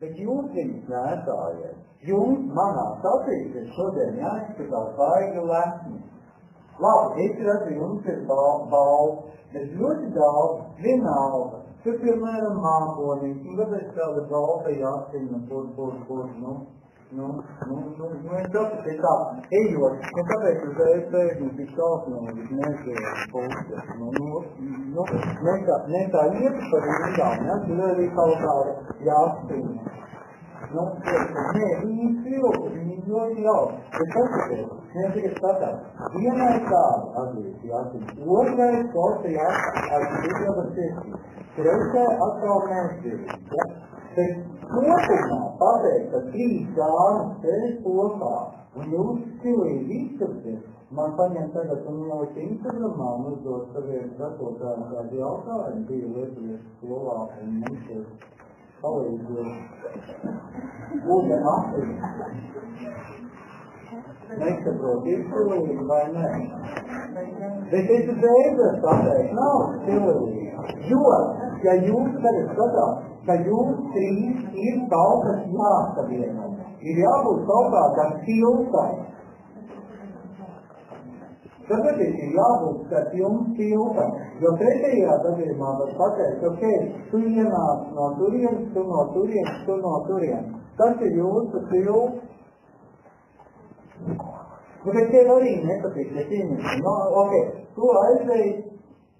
bet jūs viņus nēsājiet. Jums manā acīs ir šodien jāizskatās baigi lepni. Labi, es redzu, jums ir balvs, bet ļoti daudz vienalga. Tur, piemēram, mākonīgs, un kāpēc kāda balva jāsina, es sapratu, tā, ejot, kāpēc uzreiz pēkņi tik šausmīgi nezinu puses, ne tā ieta par rindām, ja, tur arī kaut kāda jāsina. Nē, viņi silti, viņi ļoti jauki, bet pasakiet, tikai skatās, vienai tāda atzīst jāsina, otrai sorta jāsina, ar tikļabar tiesību. Trešā atkal neizdarīt, ja? Bet kopumā pateikt, ka 3 dāmas sēž kopā un jūs stilīgi izturties, man paņem tagad un jau Instagramā un uzdot saviem gatavotājiem kādu jautājumu, bija Lietuviešu skolā un mums ir palīdzot ūdeni Afriku. Nesaprot, ir stilīgi vai ne? Bet es beidzot pateikt, nav stilīgi. Jo, ja jūs tagad skatāt, ka jūs 3 ir kaut kas jāsavieno, ir jābūt kaut kādam tiltam. Tāpēc ir jābūt starp jums tiltam, jo pretējā gadījumā var pateikt, ok, tu ienāc no turienes, tu no turienes, tu no turienes. Tas ir jūsu tilts. Bet tev arī nepatīk, ja tīmīgi. No, ok, tu aizveji,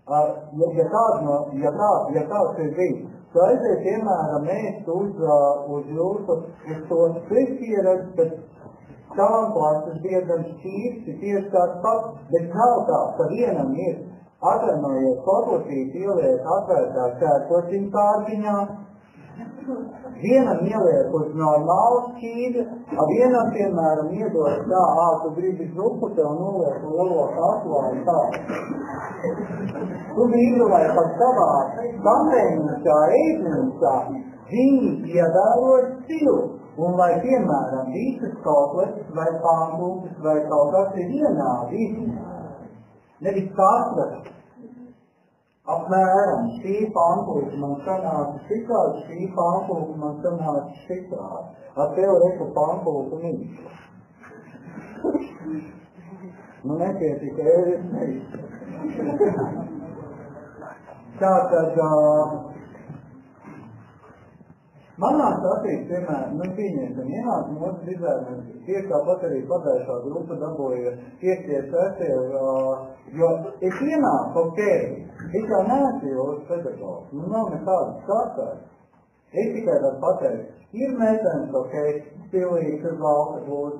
ja tāds ir bijis, tu aiziet, piemēram, ēst uz jūsu, uz to spritieredzi, bet stāvklāstas diezgan šķīrs, ir tieši tāds pats, bet nav tā, ka vienam ir atvainojies kotletīt, ieliek atvērtā kērkociņu pārziņā, vienam ieliek uz normālu šķīdi, vienam, piemēram, iedod tā, tu gribi zupu tev noliek lielo katlā un tā. Tu gribi, lai pat savā kafejnīcā, ēdnīcā, viņi iedārot stilu. Un lai, piemēram, visas kotletes vai pankūkas vai kaut kas ir vienādi, nevis katrs. Apmēram šī pankūka man sanāca šitādi, šī pankūka man sanāca šitādi. Ar tev reku pankūku mīšu. Nepietika ēris mīšu. Tātad, manā acīs, piemēram, pieņemsim, ienāk mūsu dizainers, tieši tāpat arī pagājušā grupa dabūja 5. Jo es ienāku, ok, es jau neesmu jūsu pedagogs, nav nekādas sākās. Es tikai varu pateikt, ir meitenes, ok, stilīgi, kur valka būs,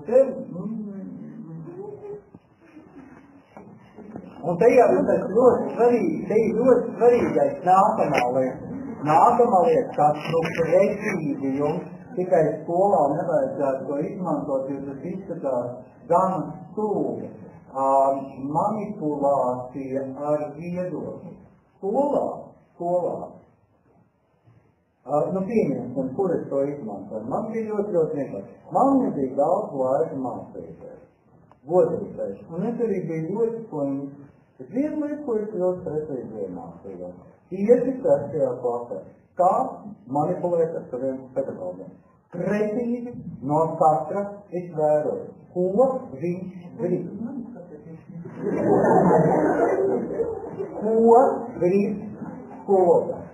un te jau tas ļoti svarīgais nākamā lieta. Nākamā lieta, kas precīzi jums tikai skolā nevajadzētu to izmantot, jo tas izskatās gan stulbi. Manipulācija ar viedokli. Skolā. Pieņemsim, kur es to izmantoju. Man bija ļoti vienkārši. Man nebija daudz laika mācīties. Godīgais. Un es arī biju ļoti slims. Bet viena lieta, ko es ļoti precīzi iemācījos. Iesi 6. klasē. Kā manipulēt ar saviem pedagogiem. Precīzi no katra es vēroju, ko viņš grib. Ko grib skolotājs.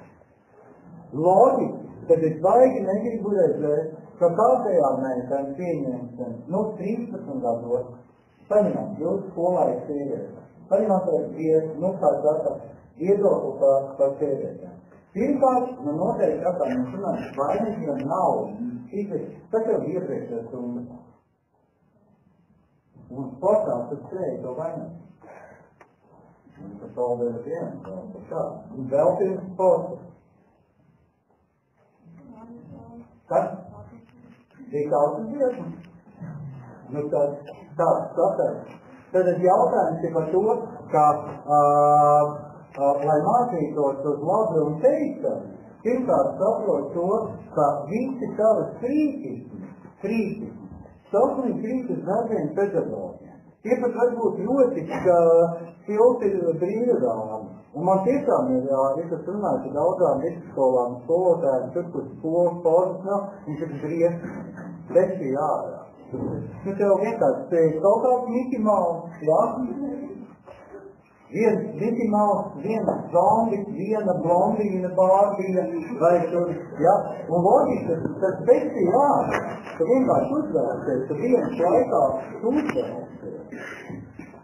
Loģiski, tad es baigi negribu redzēt, ka kādējā meitēm pieņemsim, 13 gados, paņemam, jūs skolā ir sievieti. Paņemam viedokli par sievietēm. Pirmkārt, noteikti atkal mēs runājam, vainīgam nav. Tas jau iepriekšējā stundā. Un sportā tas skrēja to vainīgu. Un tas paldies vienam, tā. Un vēl pirms sporta. Kas? Bija kautas dziesmas. Tāds sapēc. Tad jautājums ir par to, ka, lai mācītos uz labi un teicami, pirmkārt saprot to, ka visi savas krītis, sasniegt krītis darbiem pedagogiem. Tie pat varbūt ļoti silti brīvdāmi. Un man tiešām ir, es esmu runājis ar daudzām vidusskolām, skolotājiem, tur, kur skolas formas nav, viņš ir briesmīgi, vešī ārā. Nu, tev vienkārši kaut kāds Mickey Mouse, jā? Viens Mickey Mouse, viena zombis, viena blondīna, bārbīna, vai tur, jā? Un loģiski, tas vešī ārā, ka vienkārši uzvērties, ka viens laikā uzvērties.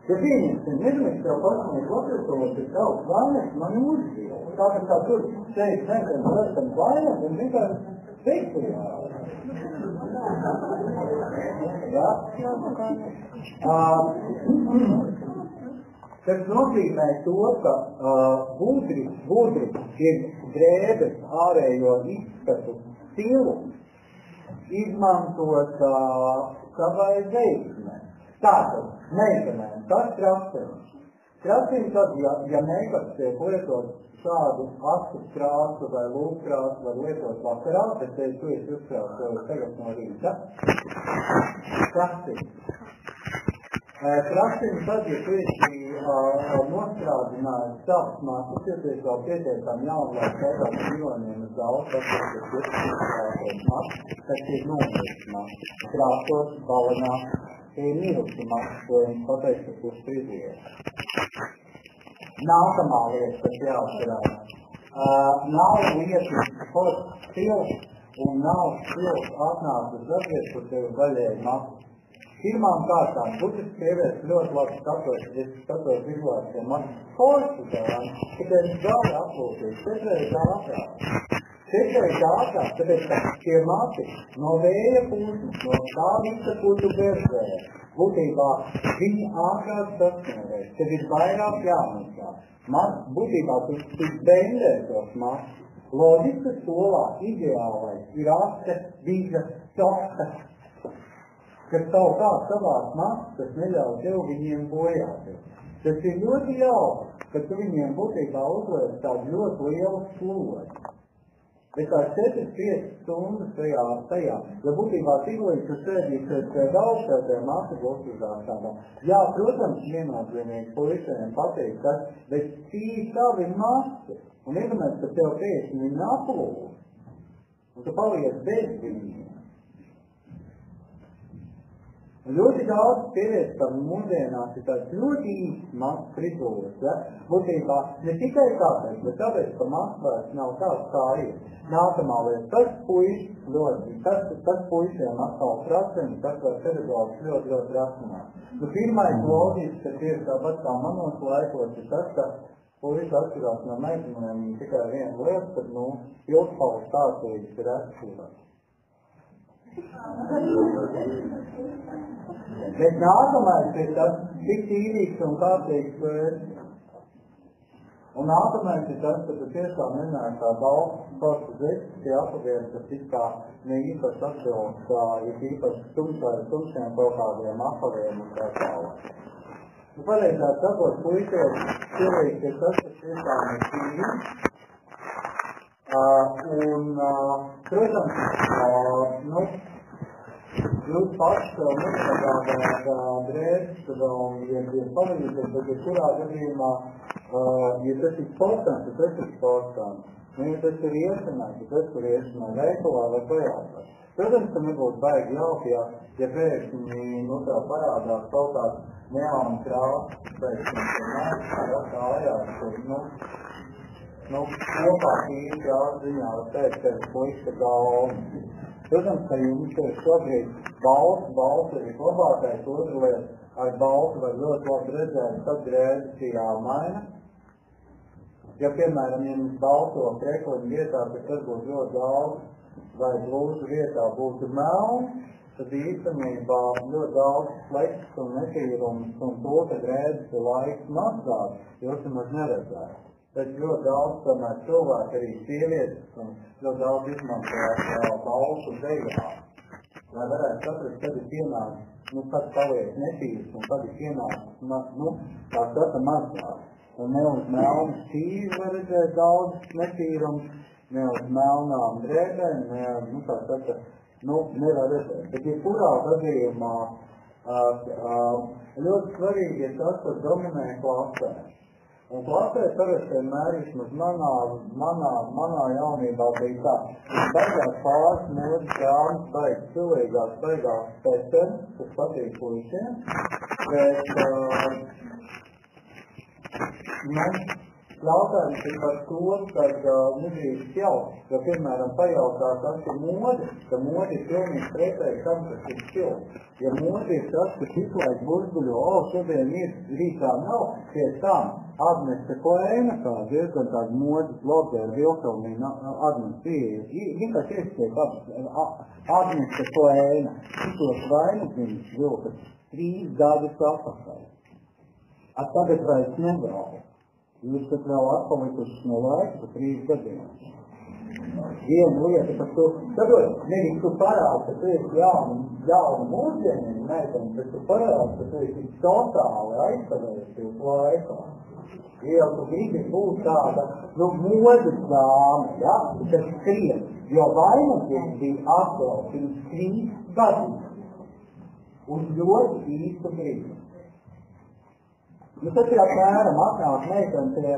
Ja pieņemsim, nezinu, tev pasniegt latvietos, ir kaut vainas, man uzzīvo. Tāpēc kā tur teikt, nezinu, esam vainas, un vienkārši teiktu. Jā? Tas nozīmē to, ka būdri ir drēbes ārējo izskatu stilu izmantot savai veiksmē. Tātad, meitenēm, tas krāsējums. Krāsējums tad, ja meikats tiek lietot šādu acu krāsu vai lūk krāsu var lietot vakarā, bet tu esi uzkrāsojis tagad no rīta. Krāsējums. Krāsējums tad, ja tu esi nostrādinājis savas mākslas, ja tu esi vēl pietiekami jaunu, lai skaitās miljoniem uz daudz, tas ir nomirst mākslas. Krāsos, balinās, ir mirusi mākslas, ko viņš pateica, kurš frizies. Nākamā lieta, kas jāatcerās. Nav lietas sports stils un nav stils atnākt uz darbietu, kur tev vaļēji mākslas. Pirmām kārtām, būtis sievietes ļoti labi skatos izlāstiem mākslas sports, ka tev galvi aplūkīs, citreiz ātrāk. Citreiz ātrāk, tāpēc, ka tie mati no vēja puses, no tā visa, ko tu berzēji, būtībā viņi ātrāk sasniedēs, tev ir vairāk jāmaksā. Būtībā tu bendē tos matus. Loģiska skolā ideālais ir ārste, vīza, softa, kas savu kā savās matus, kas neļauj tev viņiem bojāties. Tas ir ļoti jauki, ka tu viņiem būtībā uzliec tādu ļoti lielu slodi. Bet tā 4-5 stundas tajā, ja būtībā tiklīdz tu sēdīsi pēc augstētiem masu uzrāstādām. Jā, protams, viennozīmīgi puišiem patīk tas, bet tī savi masi. Un iedomājies, ka tev pēkšņi viņi aplūk, un tu paliec bez viņiem. Ļoti daudz sievietes, ka mūsdienās ir tāds ļoti īsts masu frizūras, ja? Būtībā ne tikai tāpēc, bet tāpēc, ka masvērts nav tāds kā ir. Nākamā lieta, tas puišiem atkal prasiem, tas var pedagogs ļoti rasināt. Nu, pirmais loģiski, ka tieši tāpat kā manos laikos, ir tas, ka puiši atšķirās no meitenēm tikai viena lieta, kad, ilgspaules kārtības ir atšķirās. Bet nākamais ir tas tik tīrīgs un kārtīgs vērts. Un nākamais ir tas, ka tu tiešām nenāji tā balsts foršas zeķis, tie apavienas, kas it kā ne īpaši atbilst, ir īpaši tumšiem kaut kādiem apaviem un tā tālāk. Nu, pareizāk sakot, puišiem cilvēks ir tas, kas tiešām ir tīrīgs. Protams, jūs paši tev nestrādāt drēbes, ja palīdzēt, bet ja kurā gadījumā, ja tas ir sportants, tad tas ir sportants. Ja tas ir iešanai, tad tas ir iešanai veikalā vai pajātā. Protams, ka nebūtu baigi jauki, ja pēkšņi tev parādās kaut kāds neāna krāsas, pēkšņi, kopā tīri krāsas ziņā var teikt, ka ir puika galva. Protams, ka jums ir šobrīd balts ir vislabākais uzliet, ar baltu var ļoti labi redzēt, kad drēbes ir jāmaina. Ja, piemēram, jums balto krekliņu vietā, tad tas būtu ļoti daudz, vai blūzu vietā būtu melns, tad īstenībā ļoti daudz fleks un netīrums un to, ka drēbes ir laiks mazāk, jūs nemaz neredzētu. Bet ļoti daudz, tomēr cilvēki, arī sievietes, un ļoti daudz izmantojās baltu zeļā. Lai varētu saprast, kad ir pienācis, kad paliek netīrs, un kad ir pienācis, tā skata mazāk. Un ne uz melnas tīri var redzēt daudz netīrums, ne uz melnām drēbēm, nevar redzēt. Bet, ja kurā gadījumā ļoti svarīgi ir tas, kas dominē klasē. Un klasē parasti vienmēr vismaz manā jaunībā bija tā, ka beigās pāris mūsu grāmatas beigas cilvēgās beigās pēcen, kas patīk puišiem, bet jautājums ir par to, kad nedrīkst jau, ja piemēram pajautā, kas ir mode, ka mode ir pilnīgi pretēji tam, kas ir stils. Ja mode ir tas, kas visu laiku burbuļo, šodien ir, rītā nav, pie tam Agnese Klēna, kā diezgan tāda modes blogera Vilkalnīna Agnese pieeja. Vienkārši iestiek Agnese Klēna. Šitos vainus viņas vilkas 3 gadus atpakaļ. Tagad vairs nebrauc. Jūs pat vēl atpalikuši no laika pa 3 gadiem. Viena lieta par to, tāpēc, nevis tu parādi, ka tu esi jauna mūsdieniem, bet tu parādi, ka tu esi totāli aizkavējušies laikā. Ja tu gribi būt tāda, modes dāma, ja, kas skrien, jo vainagieši bija atbrauc pirms 3 gadiem uz ļoti īstu brīdi. Tas ir apmēram atnāk meiteni pie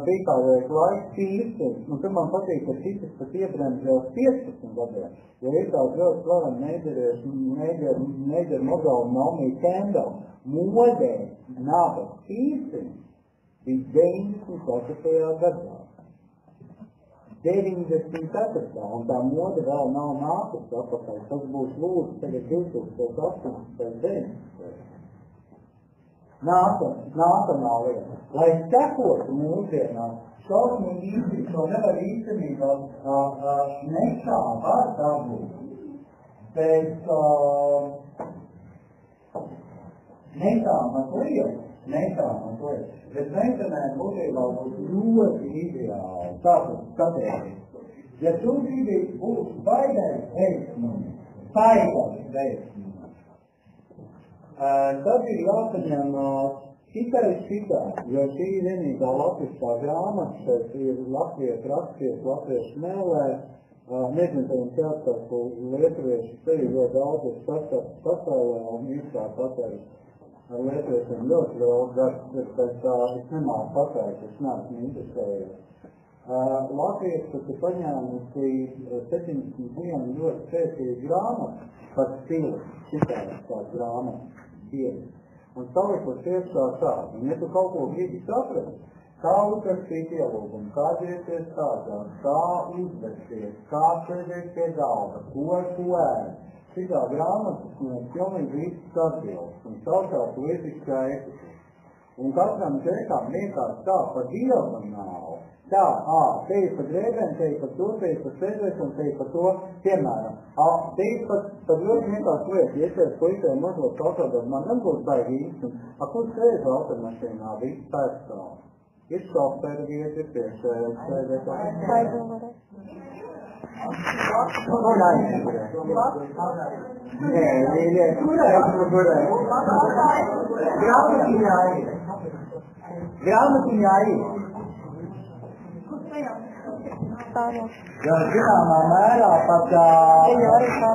bija kādreiz laiks tīrstens, un tur man patīk, ka šitas pat iebremzēs 15 gadiem, jo ir tāds ļoti slaveni neģeru modeli Naomi Campbell. Modē nabas tīrstens bija 94. gadā. 94. un tā mode vēl nav nākus atpakaļ. Tas būs lūdzu tagad 2018. Nākamā lieta. Lai sekotu mūsdienās, šausmīgi īsti, to nevar īstenībā nekā var dabūt. Pēc nekā mazliet. Bet meitenēm būtībā būs ļoti ideāli. Tāpēc skatēties. Ja tu gribi būt baigais veiksmīgi, tad ir jāsaņem tikai šitā, jo šī vienīgā latviskā grāmata, šeit ir latviešu rakstieši, latviešu mēlē, nezinu, ka jums jāskatās, ko lietuvieši sevi ļoti daudz ir pasaulē, un ir tā pateikt, ar lietuviešiem ļoti daudz darbs, bet es nemāku pateikt, es neesmu interesējies. Latvieši, kas ir paņēmusi 71 ļoti spēcīgu grāmatu par stilu, šitādas tās grāmatas. Un salikuši iekšā tādu. Un ja tu kaut ko gribi saprast, kā uzrakstīt ielūgumu, kā ģēties tādās, kā uzvesties, kā sēdēt pie galda, ko ēd. Šitā grāmatas mēs pilnīgi visas atbilst un saucās lietiskā etika. Un katram džekam vienkārši tā pa diagonāli. Tā, te ir pa grēbēm, te ir pa to, te ir pa sēdēšanu, te ir pa to, piemēram. Te ir pa ļoti vienkārši lieta, ieties puikiem mazliet kalkādot, man nebūs baigi īsti. Kur sēdz automašīnā, viss pērstāv. Ir šoferi vieta, ir priekšējais sēdēt. Nē, kurai? Grāmatiņā ir. Jā, zināmā mērā pat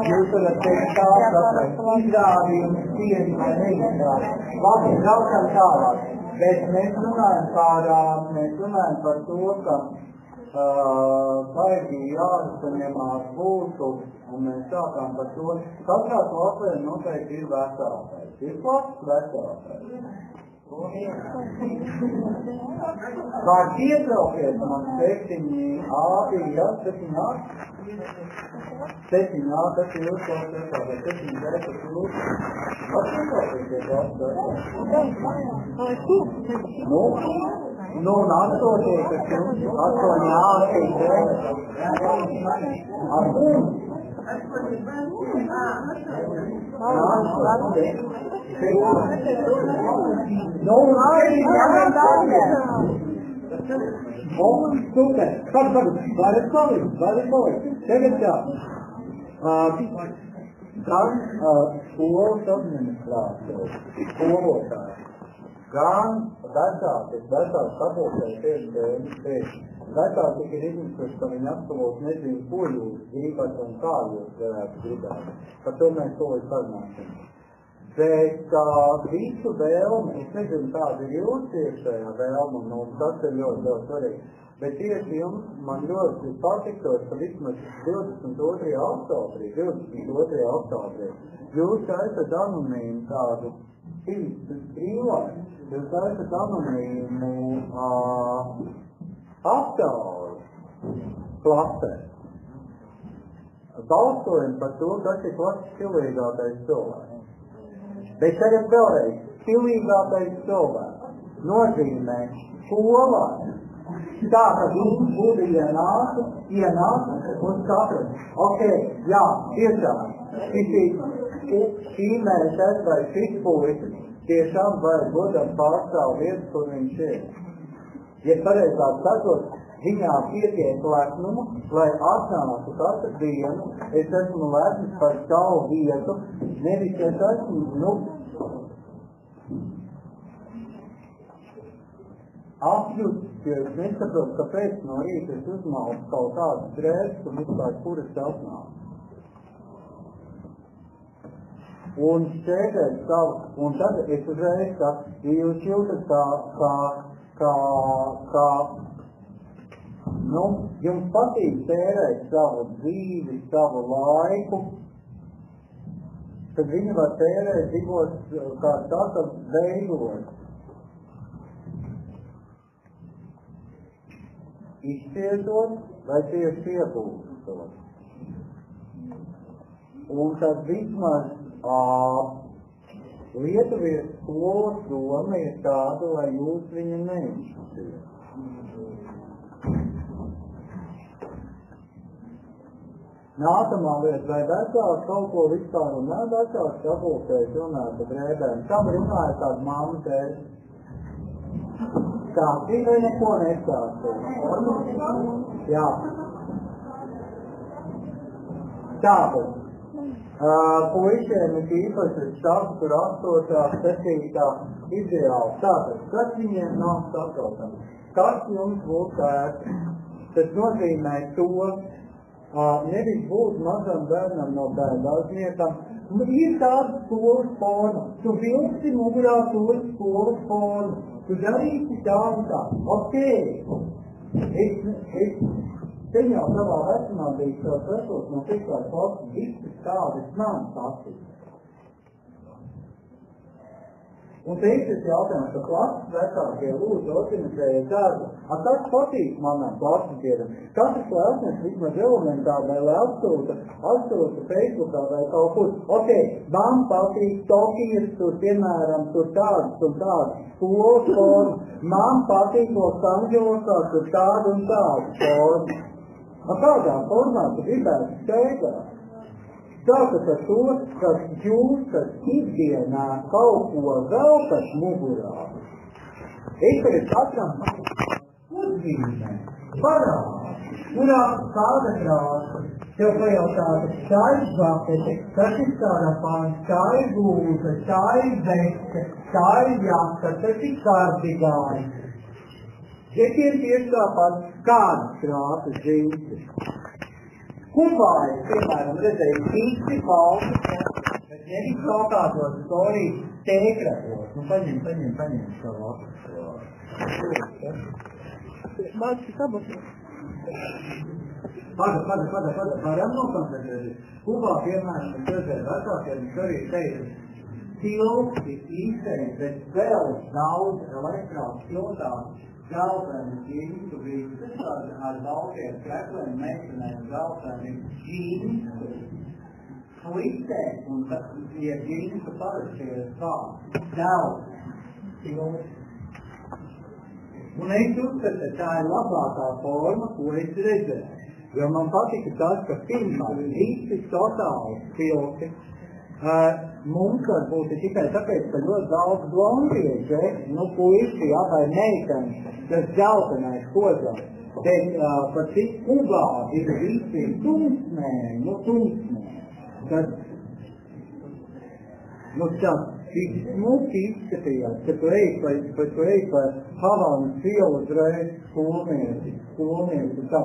jūs varat teikt tāds izrādījums cieņi vai neizrādījums. Labi, braucam tālāk, bet mēs runājam par to, ka baigi jāsaņemās būtu, un mēs sākām par to. Katrā klasē noteikti ir vecākais. Ir klats vecākais. Var ietraukies man 7A bija, 7A? 7A, tas ir jūs klausies, vai 7B, tas ir jūs. Var ietraukies Nu, un 8, tas ir 8A, 8B. No, super. Varat palikt. Tagad tā. Gan skolas administrātori, skolotāji, gan vecāki sapulcēji tieši vecāki ir izmiskuši, ka viņi absolūti nezinu, ko jūs gribat un kā jūs varētu gribēt. Par to mēs to līdz parunāsim. Bet visu vēlmi, es nezinu, kāda ir jūsu iekšējā vēlma, un tas ir ļoti svarīgi. Bet tieši jums man ļoti patiktos, ka vismaz 22. oktobrī jūs esat anonīmi tādu brīvāju, jūs esat anonīmu aptauju klasē. Balsojam par to, kas ir klases stilīgākais cilvēks. Bet tagad vēlreiz, stilīgākais cilvēks nozīmē skolā. Tā, ka viņš būtu ienāca uz katru. Ok, jā, tiešām, šī mēneša vai šis puisis tiešām vajag godam pārstāv vietas, kur viņš ir. Ja pareizāk sakot, viņām pietiek lepnumu, lai atnāku katru dienu, es esmu lepns par savu vietu, nevis es esmu, apjūts, jo es nesaprotu, kāpēc no rīta es uzmaucu kaut kādu drēbes un vispār, kur es atnāku. Un šķēdēt savu, un tad es uzreiz, ka jūs jūtat kā jums patīk tērēt savu dzīvi, savu laiku, tad viņi var tērēt divos kā tāda veidos. Izcietot vai tieši iepūstot. Un tad vismaz Lietuviešu skolas doma ir tāda, lai jūs viņu neizšķiet. Nākamā lieta, vai vecāks kaut ko vispār un vecāks apulkēs runāt par drēbēm. Kam runāja tāda mamma tēs? Tā, tikai neko nestāstīja. Jā. Tāpēc, puišiem ir īpaši stāstu, kur 8. 7. ideāli. Tāpēc, kas viņiem nav saprotams? Kas jums būtu ērti? Tas nozīmē to, nevis būt mazam bērnam no bērndārzniekam. Ir tāda skolas forma. Tu vilksi mugurā to skolas formu. Tu darīsi tā un tā. Ok. Es te jau savā vecumā biju savs vecos no tikklāt valsts visas tādas man pasīt. Un te ir tas jautājums, ka klases vecākie lūdzu organizēja darbu. Kas patīk manam klases biedram? Katrs klasnes vismaz elementāri vai atsūta Facebookā vai kaut kur. Ok, man patīk Tokijas, tur piemēram, tur tādas un tādas skolas formas. Man patīk Los Andželosā, tur tāda un tāda forma. Kādā formā tu gribētu steigāt? Tātad ar to, ka jūs, kas ikdienā kaut ko velkat mugurā, es tagad katram uzzīmē, parāda, kurā kāda krāsa, tev pajautāta, tā ir žakete, tas ir karapāns, tā ir blūza, tā ir veste, tā ir jaka, tas ir kardigāni. Ja tie ir tieši tāpat, kādas krāsas džinsi. Kubā es, piemēram, redzēju īsti palti, bet nevis kaut kādos storijas tēkratos. Paņem savu apu. Mācis abas. Pada, varam nokoncentrēties. Kubā, piemēram, es redzēju vecākiem, es arī teicu, tilti īstenībā, bet vēl daudz elektrās tiltās, galveni džinsu bija ar baltiem krekliem, meitenēm galveni džinsu, fliktēs, un tie džinsu parasti ir kā galveni. Un es uzskatu, tā ir labākā forma, ko es redzēju. Jo man patika tas, ka pirmkārt visi totāli tilti. Mums var būt tikai tāpēc, ka ļoti daudz blondieši, puiši, vai meiteni, tas dzeltenais kodams. Bet pat cik Kubā ir visi tumsmēni, Tad, tas tik smuki izskatījās, ka tu ej pa Havanas ielu uzreiz skolnieci tā.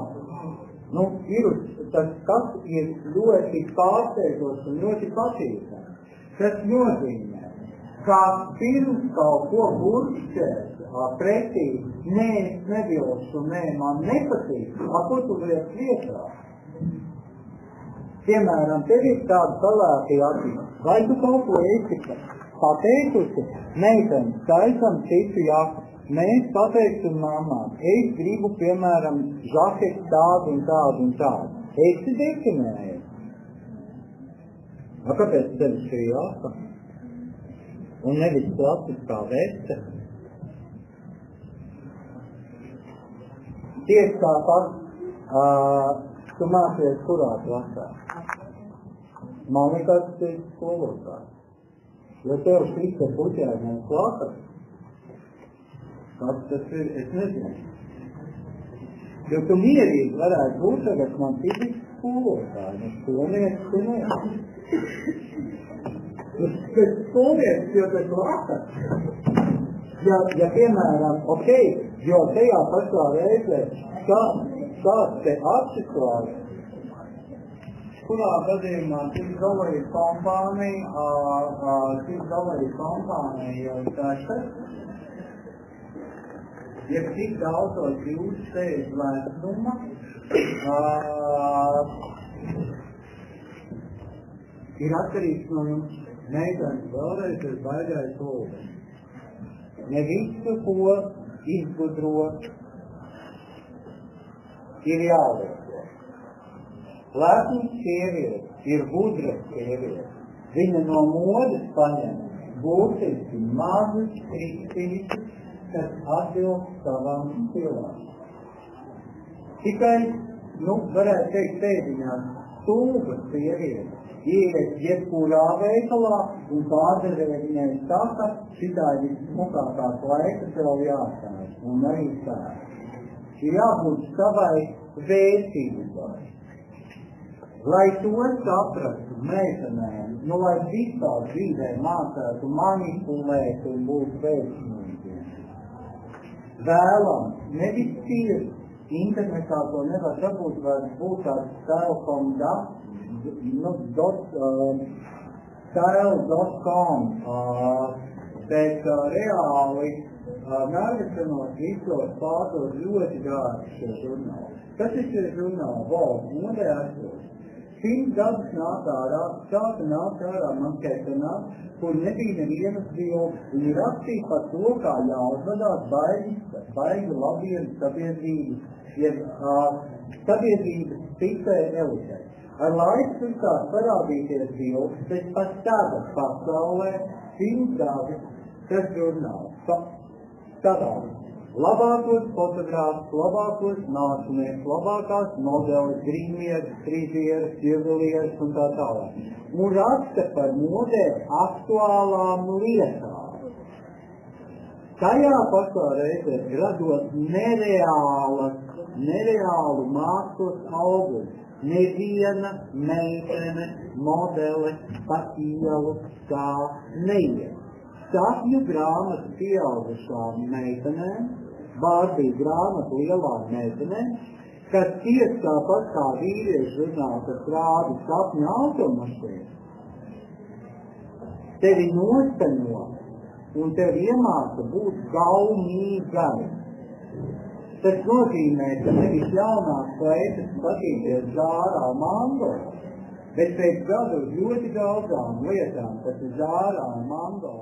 Tas ir ļoti pārsteidzošs un ļoti patīkams. Tas nozīmē, kā pirms kaut ko burkšķēt pretī, nē, es nebilšu, nē, man nepatīk, ko tu liec vietā? Piemēram, tev ir tāda salāti atzīme, vai tu kaut ko esi pateikusi, meiteni, taisam citu jaku, mēs pateiksim mamām, es gribu, piemēram, žaketi tādu un tādu un tādu. Esi definējies. Kāpēc tev šī jaka? Un nevis klasiskā veste. Tieši tāpat, tu mācies kurā klasē? Man liekas, tas ir skolotājs. Jo tev šis te puķēņiem klātas, kas tas ir, es nezinu. Jo tu mierīgi varētu būt tagad man fizikas skolotāji, un skolniecis tu neesi. Pēc skolniecis, jo tas klātas. Ja piemēram, jo tajā pašā reizē kāds te apsiklājas, kurā gadījumā cik galēji kompānija jau tašas, ja cik daudzos jūs sēž vecuma, ir atkarīgs no jums. Meitenes vēlreiz ir baigais lūdens. Ne visu, ko izgudrot, ir jālieto. Lepnas sievietes ir gudras sievietes. Viņa no modes paņem būtiski mazus kristiņus, kas atbilst savam cilvēkam. Tikai, varētu teikt pēdiņās, stulbas sievietes ieiet jebkurā veikalā un pārdevē viņai saka, šitā ir vismukākās laikas vēl jāstājas un arī stājas. Ir jābūt savai vērtībai. Lai to saprastu meitenēm, lai visā dzīvē mācētu manipulēt un būt veiksmīgiem. Vēlam, nevis tīri, internetā to nevar dabūt, var būt tāds style.com, bet reāli Nārvisenos visos pārdod ļoti dārgi šie žurnāli. Tas ir šie žurnāli, modē esot. 100 gadus nāk ārā Manhetenā, kur nebija nevienas bildes. Viņi rakstīja par to, kā jāuzvedās baigi labiem sabiedrības ticē elitei. Ar laiku sāk parādīties bildes, bet pat tāda pasaulē 100 gadus tas žurnāls. Tādās labākos fotogrāfus, labākos mākslinieks, labākās modeles, grīmieres, frizieres, juvelieres un tā tālāk. Un raksta par modē aktuālām lietām. Tajā pašā reizē radot nereālu mākslas augļus. Neviena meitene, modele, pa ielu tā neiet. Sapņu grāmatu pieaugušām meitenēm, Bārbija grāmatu lielām meitenēm, kas tiek tāpat kā vīriešu žurnāli, kas rāda sapņu automašīnu. Tevi nostaņo un tevi iemāca būt gaumīgai. Tas nozīmē, ka nevis jaunās kleitas patīties Zārā Mango, bet pēc gadu ļoti daudzām lietām, kas ir Zārā Mango